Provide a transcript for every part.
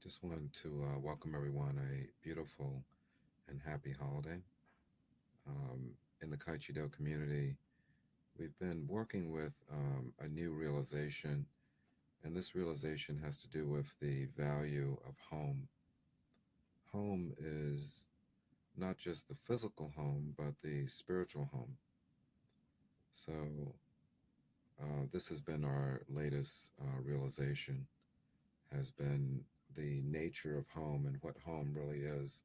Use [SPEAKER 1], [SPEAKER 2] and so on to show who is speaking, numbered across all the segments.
[SPEAKER 1] Just wanted to welcome everyone a beautiful and happy holiday. In the Kaichido community, we've been working with a new realization, and this realization has to do with the value of home. Home is not just the physical home, but the spiritual home. So, this has been our latest realization, has been the nature of home and what home really is.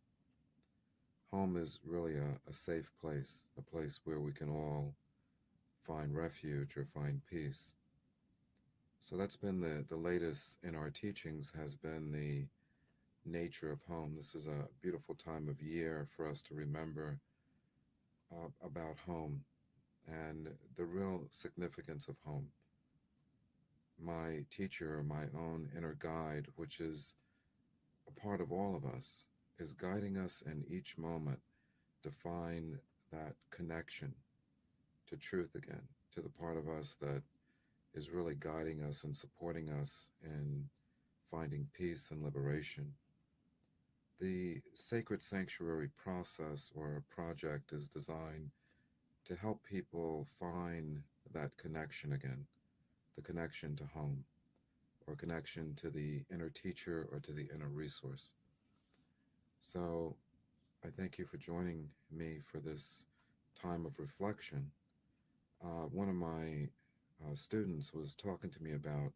[SPEAKER 1] Home is really a safe place, a place where we can all find refuge or find peace. So that's been the latest in our teachings has been the nature of home. This is a beautiful time of year for us to remember about home and the real significance of home. My teacher, my own inner guide, which is a part of all of us, is guiding us in each moment to find that connection to truth again, to the part of us that is really guiding us and supporting us in finding peace and liberation. The Sacred Sanctuary process or project is designed to help people find that connection again, the connection to home, or connection to the inner teacher or to the inner resource. So I thank you for joining me for this time of reflection. One of my students was talking to me about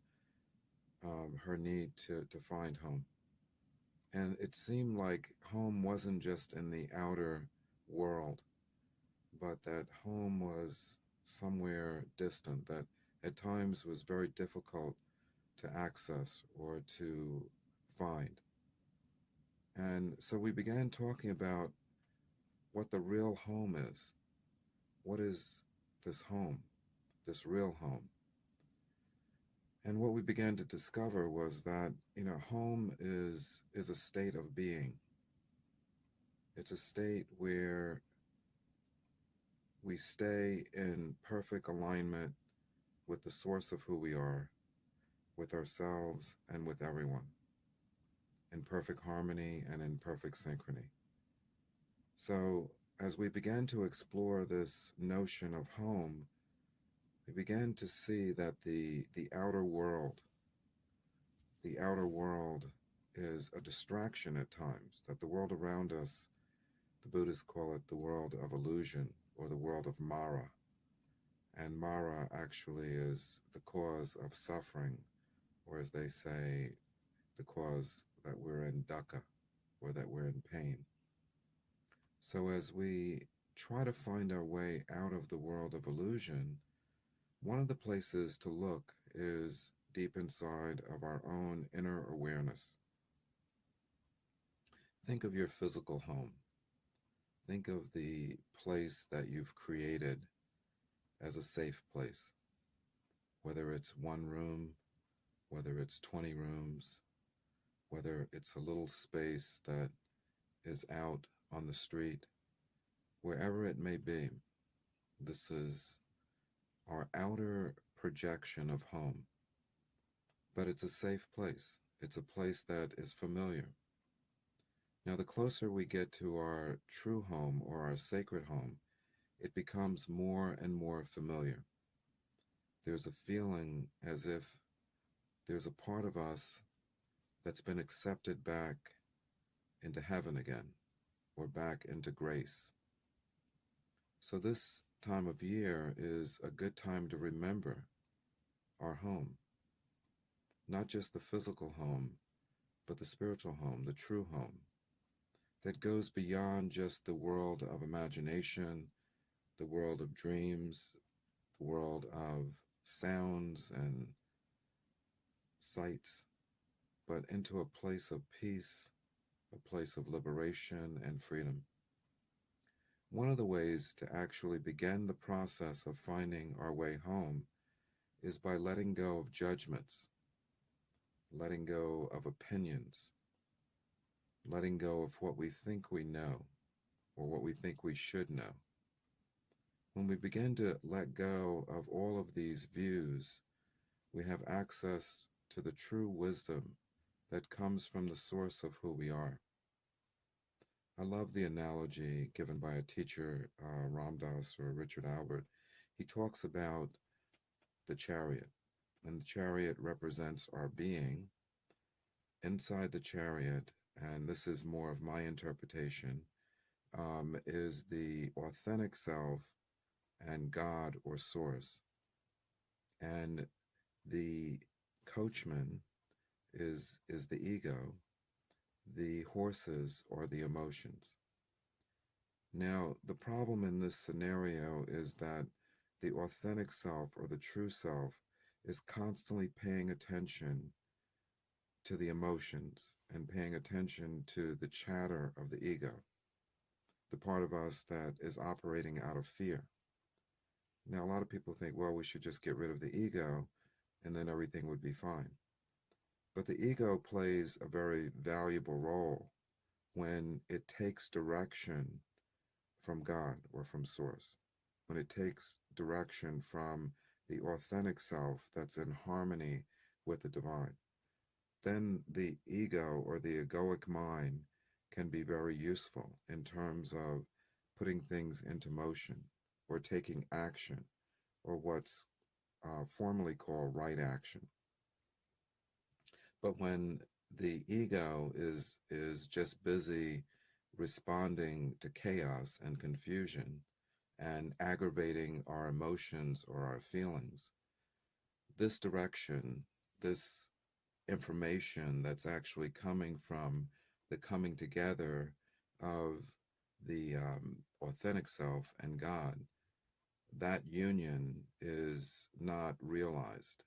[SPEAKER 1] her need to find home. And it seemed like home wasn't just in the outer world, but that home was somewhere distant, that at times was very difficult to access or to find. And so we began talking about what the real home is. What is this home, this real home? And what we began to discover was that, home is a state of being. It's a state where we stay in perfect alignment with the source of who we are, with ourselves and with everyone, in perfect harmony and in perfect synchrony. So, as we began to explore this notion of home, we began to see that the outer world is a distraction at times, that the world around us, the Buddhists call it the world of illusion or the world of Mara. And Mara actually is the cause of suffering, or as they say, the cause that we're in dukkha, or that we're in pain. So as we try to find our way out of the world of illusion, one of the places to look is deep inside of our own inner awareness. Think of your physical home. Think of the place that you've created as a safe place, whether it's one room, whether it's 20 rooms, whether it's a little space that is out on the street, wherever it may be. This is our outer projection of home. But it's a safe place. It's a place that is familiar. Now, the closer we get to our true home or our sacred home, it becomes more and more familiar. There's a feeling as if there's a part of us that's been accepted back into heaven again, or back into grace. So this time of year is a good time to remember our home, not just the physical home, but the spiritual home, the true home, that goes beyond just the world of imagination, the world of dreams, the world of sounds and sights, but into a place of peace, a place of liberation and freedom. One of the ways to actually begin the process of finding our way home is by letting go of judgments, letting go of opinions, letting go of what we think we know or what we think we should know. When we begin to let go of all of these views, we have access to the true wisdom that comes from the source of who we are. I love the analogy given by a teacher, Ram Dass or Richard Albert. He talks about the chariot, and the chariot represents our being. Inside the chariot, and this is more of my interpretation, is the authentic self and God or source. And the coachman is the ego, the horses are the emotions. Now, the problem in this scenario is that the authentic self or the true self is constantly paying attention to the emotions and paying attention to the chatter of the ego, the part of us that is operating out of fear. Now, a lot of people think, well, we should just get rid of the ego and then everything would be fine. But the ego plays a very valuable role when it takes direction from God or from Source, when it takes direction from the authentic self that's in harmony with the divine. Then the ego or the egoic mind can be very useful in terms of putting things into motion or taking action or what's formally called right action. But when the ego is just busy responding to chaos and confusion and aggravating our emotions or our feelings, this direction, this information that's actually coming from the coming together of the authentic self and God, that union is not realized.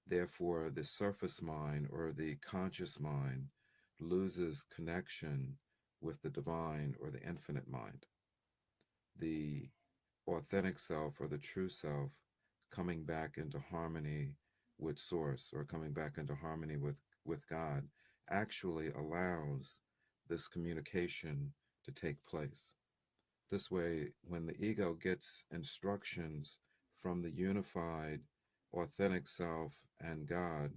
[SPEAKER 1] Therefore, the surface mind or the conscious mind loses connection with the divine or the infinite mind. The authentic self or the true self coming back into harmony with source or coming back into harmony with God actually allows this communication to take place. This way, when the ego gets instructions from the unified authentic self and God,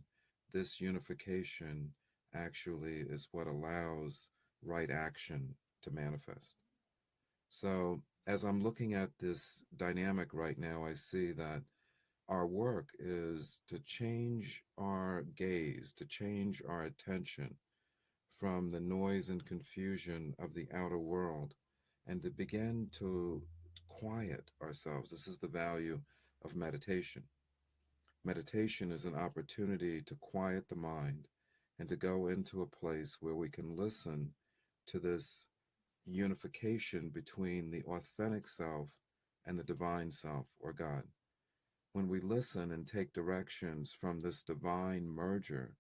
[SPEAKER 1] this unification actually is what allows right action to manifest. So, as I'm looking at this dynamic right now, I see that our work is to change our gaze, to change our attention from the noise and confusion of the outer world and to begin to quiet ourselves. This is the value of meditation. Meditation is an opportunity to quiet the mind and to go into a place where we can listen to this unification between the authentic self and the divine self or God. When we listen and take directions from this divine merger,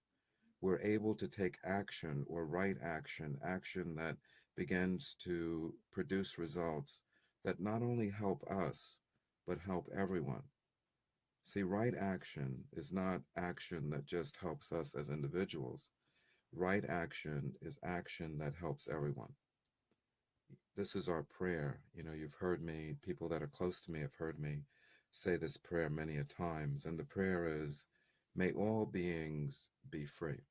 [SPEAKER 1] we're able to take action or right action, action that begins to produce results that not only help us, but help everyone. See, right action is not action that just helps us as individuals. Right action is action that helps everyone. This is our prayer. You know, you've heard me, people that are close to me have heard me say this prayer many a times. And the prayer is, may all beings be free.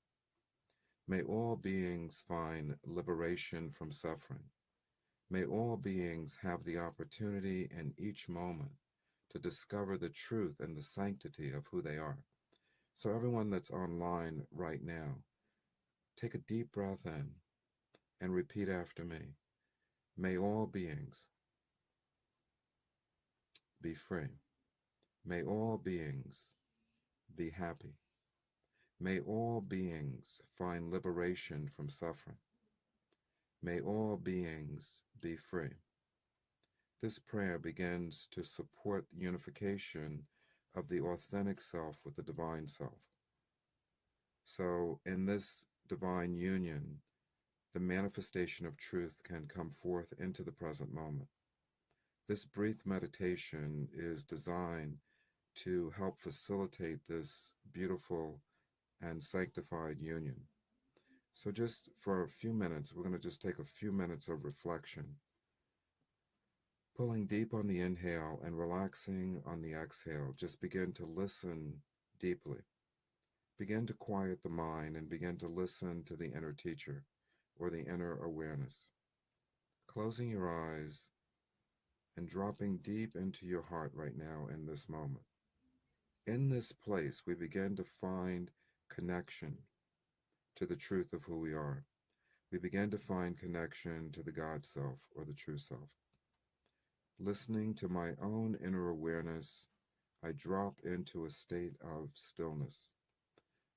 [SPEAKER 1] May all beings find liberation from suffering. May all beings have the opportunity in each moment to discover the truth and the sanctity of who they are. So everyone that's online right now, take a deep breath in and repeat after me. May all beings be free. May all beings be happy. May all beings find liberation from suffering. May all beings be free. This prayer begins to support the unification of the authentic self with the divine self. So in this divine union, the manifestation of truth can come forth into the present moment. This brief meditation is designed to help facilitate this beautiful and sanctified union. So just for a few minutes, we're going to just take a few minutes of reflection, pulling deep on the inhale and relaxing on the exhale. Just begin to listen deeply. begin to quiet the mind and begin to listen to the inner teacher or the inner awareness. Closing your eyes and dropping deep into your heart right now in this moment. In this place, we begin to find connection to the truth of who we are. We begin to find connection to the God self or the true self. Listening to my own inner awareness, I drop into a state of stillness.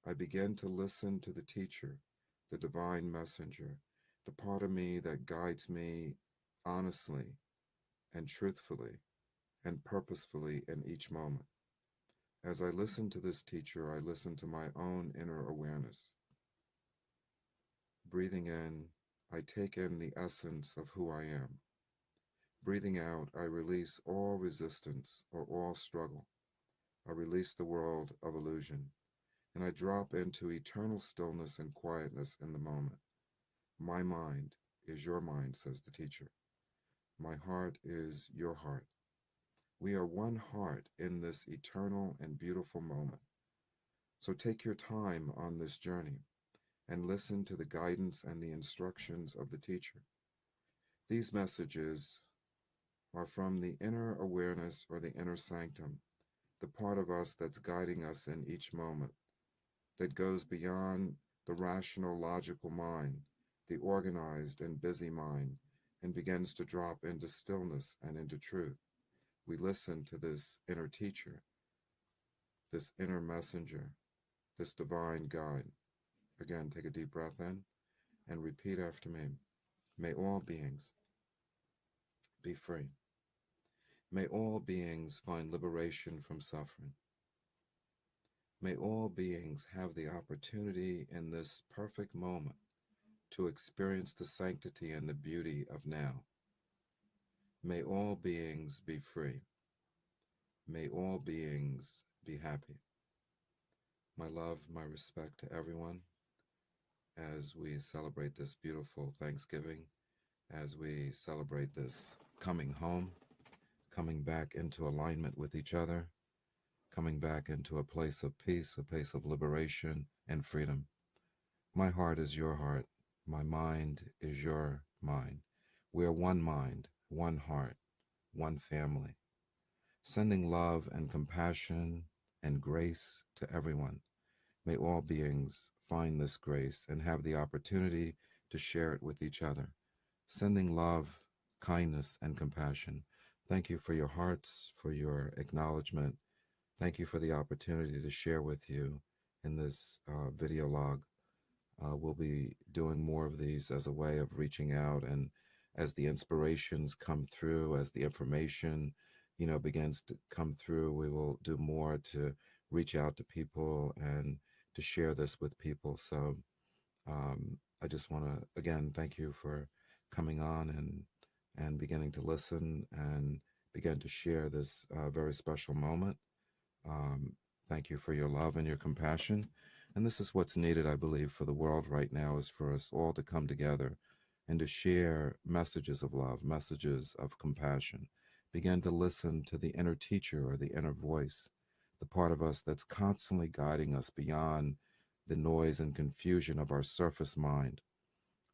[SPEAKER 1] I begin to listen to the teacher, the divine messenger, the part of me that guides me honestly and truthfully and purposefully in each moment. As I listen to this teacher, I listen to my own inner awareness. Breathing in, I take in the essence of who I am. Breathing out, I release all resistance or all struggle. I release the world of illusion, and I drop into eternal stillness and quietness in the moment. My mind is your mind, says the teacher. My heart is your heart. We are one heart in this eternal and beautiful moment. So take your time on this journey and listen to the guidance and the instructions of the teacher. These messages are from the inner awareness or the inner sanctum, the part of us that's guiding us in each moment, that goes beyond the rational, logical mind, the organized and busy mind, and begins to drop into stillness and into truth. We listen to this inner teacher, this inner messenger, this divine guide. Again, take a deep breath in and repeat after me. May all beings be free. May all beings find liberation from suffering. May all beings have the opportunity in this perfect moment to experience the sanctity and the beauty of now. May all beings be free. May all beings be happy. My love, my respect to everyone as we celebrate this beautiful Thanksgiving, as we celebrate this coming home, coming back into alignment with each other, coming back into a place of peace, a place of liberation and freedom. My heart is your heart. My mind is your mind. We are one mind, one heart, one family, sending love and compassion and grace to everyone. May all beings find this grace and have the opportunity to share it with each other, sending love, kindness, and compassion. Thank you for your hearts, for your acknowledgement. Thank you for the opportunity to share with you in this video log. We'll be doing more of these as a way of reaching out, and as the inspirations come through, as the information, begins to come through, we will do more to reach out to people and to share this with people. So I just want to again thank you for coming on and beginning to listen and begin to share this very special moment. Thank you for your love and your compassion. And this is what's needed, I believe, for the world right now, is for us all to come together and to share messages of love, messages of compassion. Begin to listen to the inner teacher or the inner voice, the part of us that's constantly guiding us beyond the noise and confusion of our surface mind.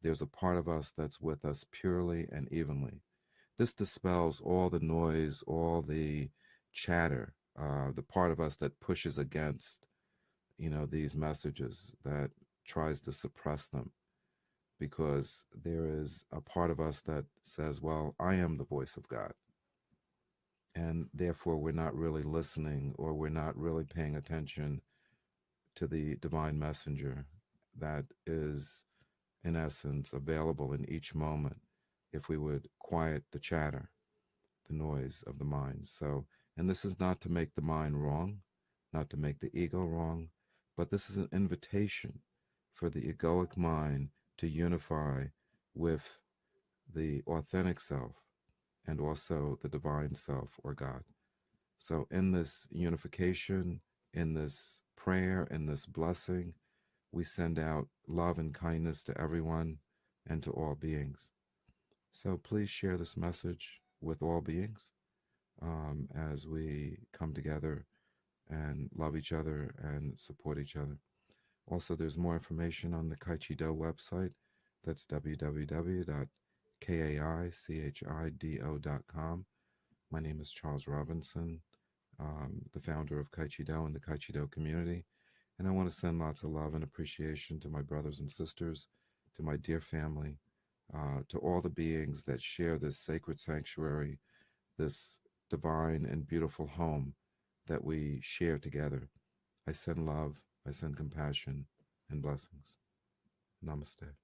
[SPEAKER 1] There's a part of us that's with us purely and evenly. This dispels all the noise, all the chatter, the part of us that pushes against, these messages, that tries to suppress them, because there is a part of us that says, well, I am the voice of God. And therefore, we're not really listening, or we're not really paying attention to the divine messenger that is, in essence, available in each moment if we would quiet the chatter, the noise of the mind. So, and this is not to make the mind wrong, not to make the ego wrong, but this is an invitation for the egoic mind to unify with the authentic self and also the divine self or God. So in this unification, in this prayer, in this blessing, we send out love and kindness to everyone and to all beings. So please share this message with all beings as we come together and love each other and support each other. Also, there's more information on the Kaichido website. That's www.kaichido.com. My name is Charles Robinson, the founder of Kaichido and the Kaichido community. And I want to send lots of love and appreciation to my brothers and sisters, to my dear family, to all the beings that share this sacred sanctuary, this divine and beautiful home that we share together. I send love, I send compassion and blessings. Namaste.